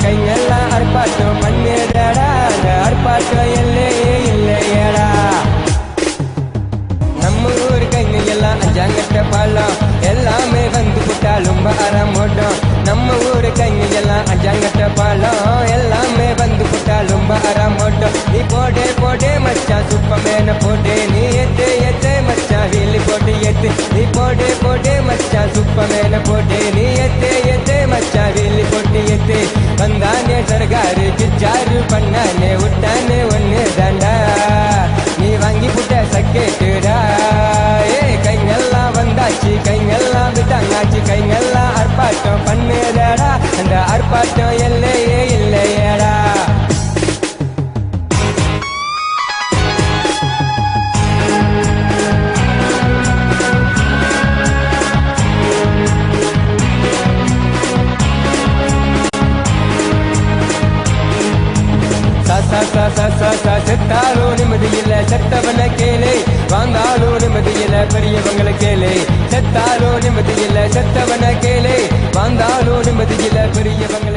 கைங்கெல்லாம் ஆர்ப்பாட்டம் பண்ணிடடா, அந்த ஆர்ப்பாட்டம் எல்லையே இல்லையடா. நம்ம ஊர் கைங்க எல்லாம் அஞ்சாங்கட்ட பாலம் எல்லாமே வந்து புட்டாலும் அறம் ஓட்டம். நம்ம ஊர் கைங்க எல்லாம் அஞ்சாங்கட்ட பாலம் எல்லாமே வந்து புட்டாலும் அறம் ஓட்டம். நீ போடே போடே மச்சான் சுப்பமேன போட்டே, நீ எத்து எத்து மச்சான் வீலி போட்டு எத்து. நீ போடே போடே மச்சான் சுப்பமேன போட்டே, நீ எத்து எத்து மச்சான் வீலி போட்டு எத்து. வந்தானே சர்காரு கிச்சாரு பண்ணானே விட்டானே ஒன்னு தாண்டா, நீ வாங்கி புட்ட சக்கேட்டுடா. ஏ கைங்கெல்லாம் வந்தாச்சு, கைங்கெல்லாம் விட்டாங்காச்சு, கைங்கெல்லாம் ஆர்ப்பாட்டம் பண்ணுதடா, அந்த ஆர்ப்பாட்டம் எல்லையே இல்லையடா. செத்தாலும் நிம்மதியில்ல செத்தவன கேளு, வாழ்ந்தாலும் நிம்மதியில்ல பெரியவங்களை கேளு. செத்தாலும் நிம்மதியில்ல செத்தவன கேளு, வாழ்ந்தாலும் நிம்மதியில்ல பெரியவங்க